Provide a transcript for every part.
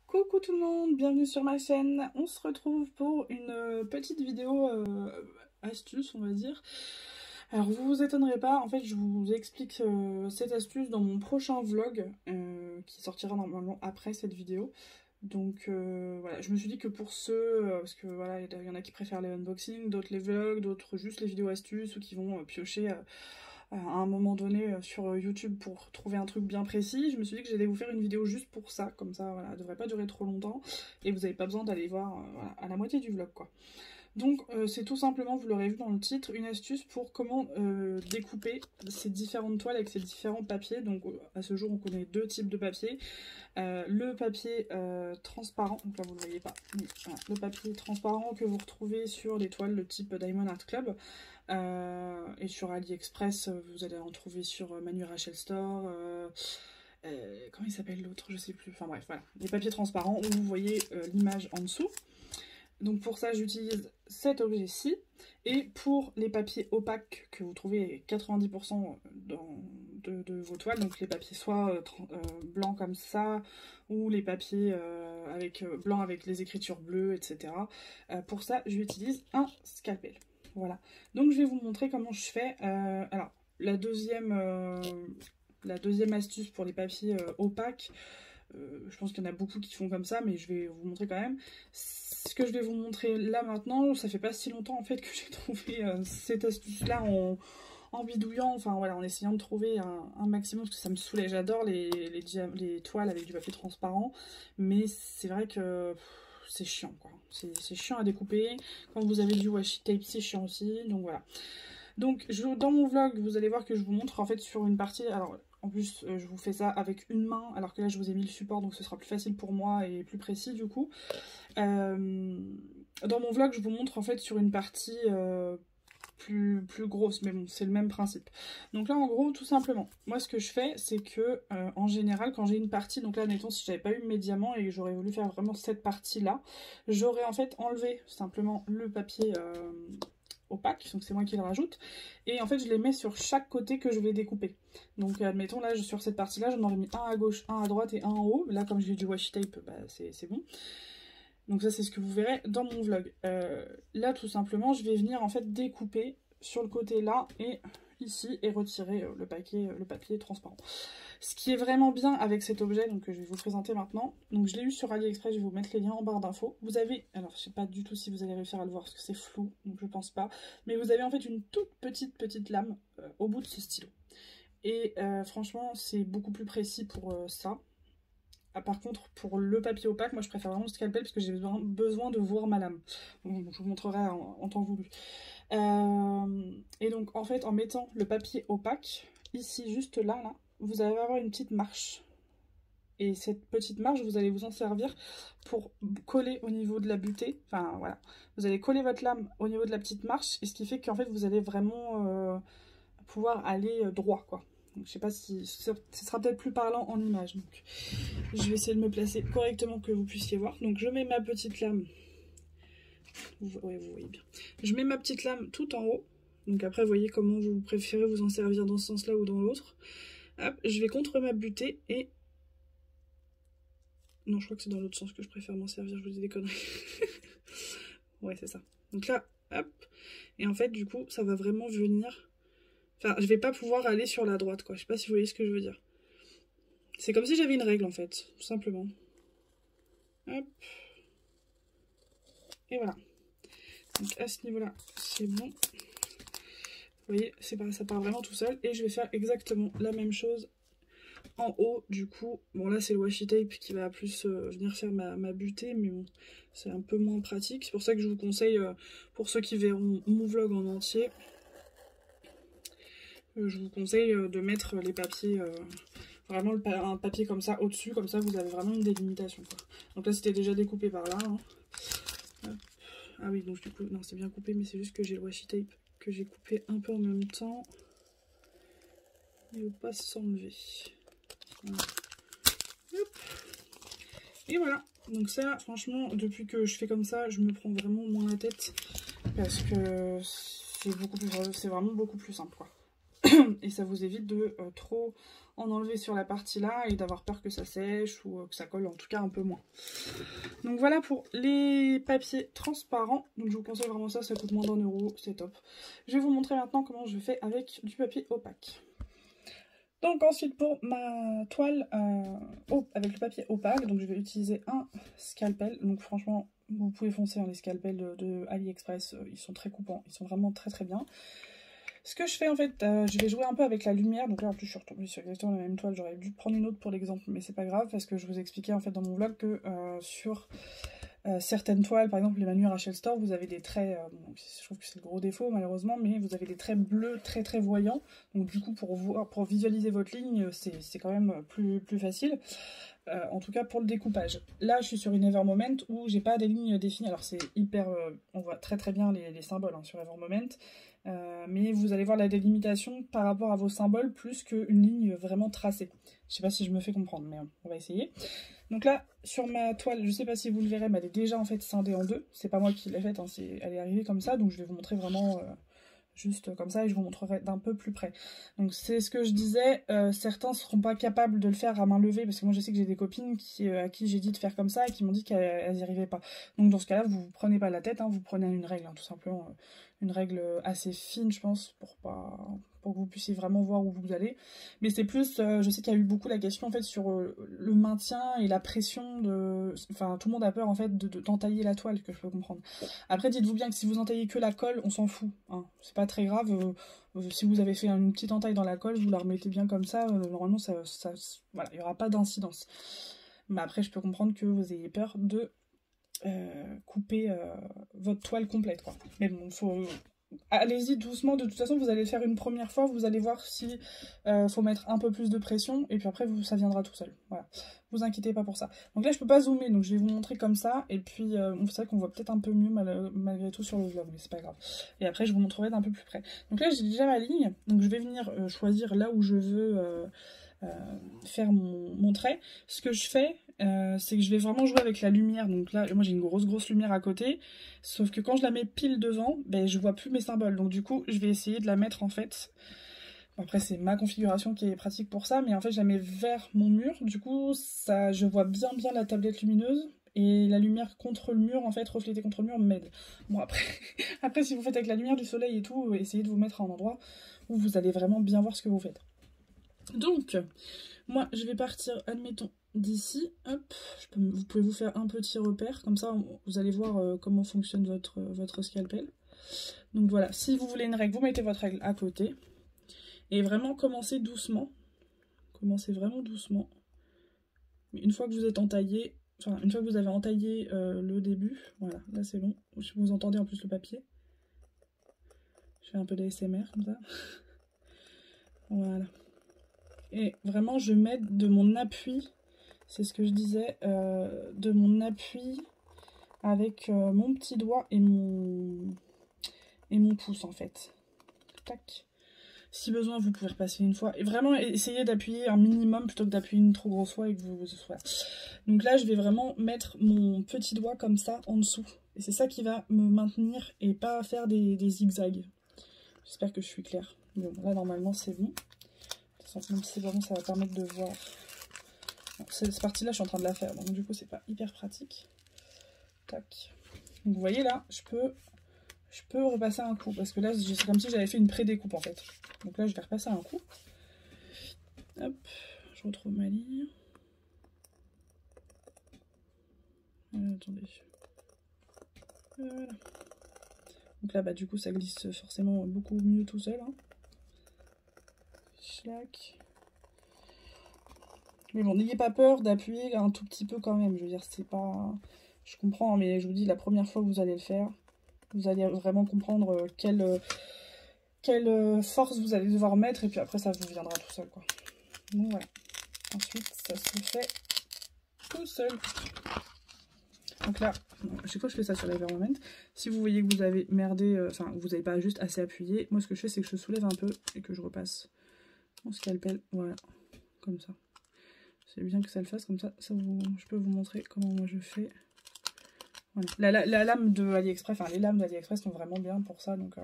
Coucou tout le monde, bienvenue sur ma chaîne. On se retrouve pour une petite vidéo astuce, on va dire. Alors vous vous étonnerez pas, en fait je vous explique cette astuce dans mon prochain vlog qui sortira normalement après cette vidéo. Donc voilà, je me suis dit que pour ceux, parce que voilà, il y en a qui préfèrent les unboxings, d'autres les vlogs, d'autres juste les vidéos astuces ou qui vont piocher à un moment donné sur YouTube pour trouver un truc bien précis. Je me suis dit que j'allais vous faire une vidéo juste pour ça, comme ça voilà, elle devrait pas durer trop longtemps et vous n'avez pas besoin d'aller voir voilà, à la moitié du vlog quoi. Donc c'est tout simplement, vous l'aurez vu dans le titre, une astuce pour comment découper ces différentes toiles avec ces différents papiers. Donc à ce jour on connaît deux types de papier. Le papier transparent, donc là vous ne le voyez pas, mais voilà, le papier transparent que vous retrouvez sur les toiles de type Diamond Art Club. Et sur AliExpress, vous allez en trouver sur Manu Rachel Store. Comment il s'appelle l'autre? Je sais plus. Enfin bref, voilà. Les papiers transparents où vous voyez l'image en dessous. Donc pour ça, j'utilise cet objet-ci. Et pour les papiers opaques que vous trouvez 90% de vos toiles, donc les papiers soit blancs comme ça, ou les papiers blancs avec les écritures bleues, etc. Pour ça, j'utilise un scalpel. Voilà, donc je vais vous montrer comment je fais. Alors, la deuxième astuce pour les papiers opaques, je pense qu'il y en a beaucoup qui font comme ça, mais je vais vous montrer quand même. Ce que je vais vous montrer là maintenant, ça fait pas si longtemps en fait que j'ai trouvé cette astuce-là en bidouillant, enfin voilà, en essayant de trouver un maximum, parce que ça me saoulait. J'adore les toiles avec du papier transparent, mais c'est vrai que c'est chiant quoi. C'est chiant à découper. Quand vous avez du washi tape, c'est chiant aussi. Donc voilà. Donc dans mon vlog, vous allez voir que je vous montre en fait sur une partie. Alors en plus, je vous fais ça avec une main, alors que là je vous ai mis le support, donc ce sera plus facile pour moi et plus précis du coup. Dans mon vlog, je vous montre en fait sur une partie plus grosse, mais bon, c'est le même principe. Donc là, en gros, tout simplement, moi, ce que je fais, c'est que, en général, quand j'ai une partie, donc là, admettons, si j'avais pas eu mes diamants et que j'aurais voulu faire vraiment cette partie-là, j'aurais en fait enlevé simplement le papier opaque, donc c'est moi qui le rajoute, et en fait, je les mets sur chaque côté que je vais découper. Donc, admettons, là, sur cette partie-là, j'en aurais mis un à gauche, un à droite et un en haut. Là, comme j'ai du washi tape, bah, c'est bon. Donc ça c'est ce que vous verrez dans mon vlog. Là tout simplement je vais venir en fait découper sur le côté là et ici et retirer le papier transparent. Ce qui est vraiment bien avec cet objet, donc que je vais vous présenter maintenant. Donc je l'ai eu sur AliExpress, je vais vous mettre les liens en barre d'infos. Vous avez, alors je sais pas du tout si vous allez réussir à le voir parce que c'est flou, donc je pense pas. Mais vous avez en fait une toute petite lame au bout de ce stylo. Et franchement c'est beaucoup plus précis pour ça. Par contre, pour le papier opaque, moi je préfère vraiment le scalpel parce que j'ai besoin de voir ma lame. Donc, je vous montrerai en temps voulu. Et donc, en fait, en mettant le papier opaque, ici, juste là, vous allez avoir une petite marche. Et cette petite marche, vous allez vous en servir pour coller au niveau de la butée. Enfin, voilà. Vous allez coller votre lame au niveau de la petite marche, et ce qui fait qu'en fait, vous allez vraiment pouvoir aller droit, quoi. Donc, je sais pas si ce sera peut-être plus parlant en image. Donc, je vais essayer de me placer correctement que vous puissiez voir. Donc, je mets ma petite lame. Ouais, vous voyez bien. Je mets ma petite lame tout en haut. Donc, après, vous voyez comment vous préférez vous en servir dans ce sens-là ou dans l'autre. Hop, je vais contre ma butée et... Non, je crois que c'est dans l'autre sens que je préfère m'en servir. Je vous dis des conneries. Ouais, c'est ça. Donc là, hop. Et en fait, du coup, ça va vraiment venir... Enfin, je vais pas pouvoir aller sur la droite, quoi. Je sais pas si vous voyez ce que je veux dire. C'est comme si j'avais une règle, en fait. Tout simplement. Hop. Et voilà. Donc, à ce niveau-là, c'est bon. Vous voyez, ça part vraiment tout seul. Et je vais faire exactement la même chose en haut, du coup. Bon, là, c'est le washi tape qui va plus venir faire ma butée. Mais bon, c'est un peu moins pratique. C'est pour ça que je vous conseille, pour ceux qui verront mon vlog en entier... Je vous conseille de mettre les papiers, vraiment un papier comme ça au-dessus, comme ça vous avez vraiment une délimitation, quoi. Donc là c'était déjà découpé par là. Hein. Ah oui, donc du coup, non c'est bien coupé, mais c'est juste que j'ai le washi tape que j'ai coupé un peu en même temps. Il ne veut pas s'enlever. Voilà. Et voilà, donc ça franchement, depuis que je fais comme ça, je me prends vraiment moins la tête, parce que c'est vraiment beaucoup plus simple, quoi. et ça vous évite de trop en enlever sur la partie là et d'avoir peur que ça sèche ou que ça colle, en tout cas un peu moins. Donc voilà pour les papiers transparents. Donc je vous conseille vraiment ça coûte moins d'1 €, c'est top. Je vais vous montrer maintenant comment je fais avec du papier opaque. Donc ensuite pour ma toile avec le papier opaque, donc je vais utiliser un scalpel. Donc franchement, vous pouvez foncer les scalpels de AliExpress, ils sont très coupants, ils sont vraiment très très bien. Ce que je fais en fait, je vais jouer un peu avec la lumière. Donc là en plus je suis retombée sur exactement la même toile, j'aurais dû prendre une autre pour l'exemple, mais c'est pas grave parce que je vous expliquais en fait dans mon vlog que sur certaines toiles, par exemple les Manu Rachel Store, vous avez des traits, je trouve que c'est le gros défaut malheureusement, mais vous avez des traits bleus très très voyants. Donc du coup pour visualiser votre ligne, c'est quand même plus facile. En tout cas pour le découpage. Là je suis sur une Evermoment où j'ai pas des lignes définies. Alors c'est hyper, on voit très très bien les symboles sur Evermoment. Mais vous allez voir la délimitation par rapport à vos symboles plus qu'une ligne vraiment tracée. Je sais pas si je me fais comprendre, mais on va essayer. Donc là, sur ma toile, je sais pas si vous le verrez, mais elle est déjà en fait scindée en deux. C'est pas moi qui l'ai faite, elle est arrivée comme ça, donc je vais vous montrer vraiment juste comme ça et je vous montrerai d'un peu plus près. Donc c'est ce que je disais, certains ne seront pas capables de le faire à main levée, parce que moi je sais que j'ai des copines à qui j'ai dit de faire comme ça et qui m'ont dit qu'elles n'y arrivaient pas. Donc dans ce cas-là, vous ne prenez pas la tête, vous prenez une règle, tout simplement. Une règle assez fine, je pense, pour que vous puissiez vraiment voir où vous allez. Mais c'est plus, je sais qu'il y a eu beaucoup la question en fait sur le maintien et la pression de... Enfin, tout le monde a peur en fait d'entailler la toile, que je peux comprendre. Après, dites-vous bien que si vous entaillez que la colle, on s'en fout. C'est pas très grave. Si vous avez fait une petite entaille dans la colle, vous la remettez bien comme ça. Normalement, voilà, il n'y aura pas d'incidence. Mais après, je peux comprendre que vous ayez peur de couper votre toile complète, quoi. Mais bon, allez-y doucement, de toute façon vous allez le faire une première fois, vous allez voir si faut mettre un peu plus de pression et puis après ça viendra tout seul, voilà, vous inquiétez pas pour ça. Donc là je peux pas zoomer, donc je vais vous montrer comme ça et puis c'est vrai qu'on voit peut-être un peu mieux malgré tout sur le vlog, mais c'est pas grave, et après je vous montrerai d'un peu plus près. Donc là j'ai déjà ma ligne, donc je vais venir choisir là où je veux faire mon trait. Ce que je fais, c'est que je vais vraiment jouer avec la lumière. Donc là, moi j'ai une grosse lumière à côté, sauf que quand je la mets pile devant, je vois plus mes symboles. Donc du coup, je vais essayer de la mettre en fait... Bon, après, c'est ma configuration qui est pratique pour ça, mais en fait, je la mets vers mon mur. Du coup, je vois bien la tablette lumineuse. Et la lumière contre le mur, en fait, reflétée contre le mur, m'aide. Bon, après, si vous faites avec la lumière du soleil et tout, essayez de vous mettre à un endroit où vous allez vraiment bien voir ce que vous faites. Donc, moi, je vais partir, admettons, d'ici. Hop, vous pouvez vous faire un petit repère, comme ça, vous allez voir comment fonctionne votre scalpel. Donc voilà, si vous voulez une règle, vous mettez votre règle à côté. Et vraiment, commencez doucement. Commencez vraiment doucement. Une fois que vous êtes entaillé, enfin, une fois que vous avez entaillé le début, voilà, là c'est bon. Vous entendez en plus le papier. Je fais un peu d'ASMR comme ça. Voilà. Et vraiment, je m'aide de mon appui, c'est ce que je disais, de mon appui avec mon petit doigt et mon pouce en fait. Tac. Si besoin, vous pouvez repasser une fois. Et vraiment, essayez d'appuyer un minimum plutôt que d'appuyer une trop grosse fois et que vous... Voilà. Donc là, je vais vraiment mettre mon petit doigt comme ça en dessous. Et c'est ça qui va me maintenir et pas faire des zigzags. J'espère que je suis claire. Bon, là, normalement, c'est bon. Même si c'est pas bon, ça va permettre de voir. Bon, cette partie-là, je suis en train de la faire. Donc du coup, c'est pas hyper pratique. Tac. Donc vous voyez là, je peux repasser un coup. Parce que là, c'est comme si j'avais fait une pré-découpe en fait. Donc là, je vais repasser un coup. Hop, je retrouve ma ligne. Attendez. Voilà. Donc là, du coup, ça glisse forcément beaucoup mieux tout seul. Schlac. Mais bon, n'ayez pas peur d'appuyer un tout petit peu quand même. Je veux dire, c'est pas... Je comprends, mais je vous dis, la première fois que vous allez le faire, vous allez vraiment comprendre quelle force vous allez devoir mettre, et puis après ça vous viendra tout seul, quoi. Donc voilà. Ensuite, ça se fait tout seul. Donc là, chaque fois que je fais ça sur l'Evermoment, si vous voyez que vous avez merdé, enfin vous n'avez pas juste assez appuyé, moi ce que je fais c'est que je soulève un peu et que je repasse mon scalpel, voilà, comme ça. C'est bien que ça le fasse comme ça, je peux vous montrer comment moi je fais. Voilà. La lame de AliExpress, enfin les lames d'AliExpress sont vraiment bien pour ça, donc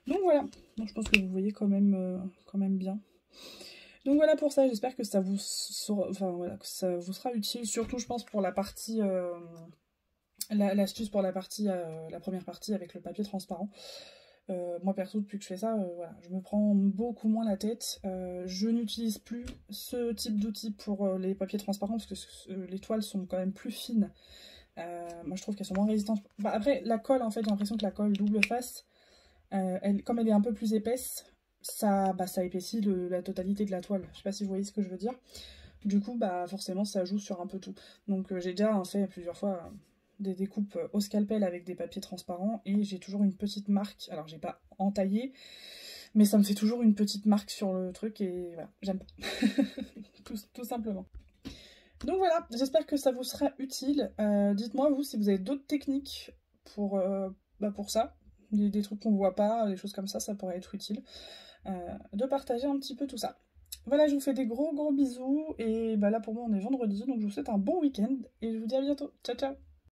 Donc voilà, donc, je pense que vous voyez quand même bien. Donc voilà pour ça, j'espère que ça vous sera, enfin, voilà, que ça vous sera utile, surtout je pense pour la partie, l'astuce pour la partie, la première partie avec le papier transparent. Moi perso, depuis que je fais ça, voilà, je me prends beaucoup moins la tête. Je n'utilise plus ce type d'outil pour les papiers transparents parce que les toiles sont quand même plus fines. Moi je trouve qu'elles sont moins résistantes. Bah, après, la colle, en fait, j'ai l'impression que la colle double face, comme elle est un peu plus épaisse, ça épaissit la totalité de la toile. Je sais pas si vous voyez ce que je veux dire. Du coup, bah forcément, ça joue sur un peu tout. Donc j'ai déjà fait plusieurs fois des découpes au scalpel avec des papiers transparents et j'ai toujours une petite marque. Alors j'ai pas entaillé, mais ça me fait toujours une petite marque sur le truc et voilà, j'aime pas. tout simplement. Donc voilà, j'espère que ça vous sera utile. Dites-moi vous si vous avez d'autres techniques pour ça. Des trucs qu'on voit pas, des choses comme ça pourrait être utile. De partager un petit peu tout ça. Voilà, je vous fais des gros bisous et bah là pour moi on est vendredi, donc je vous souhaite un bon week-end et je vous dis à bientôt. Ciao ciao.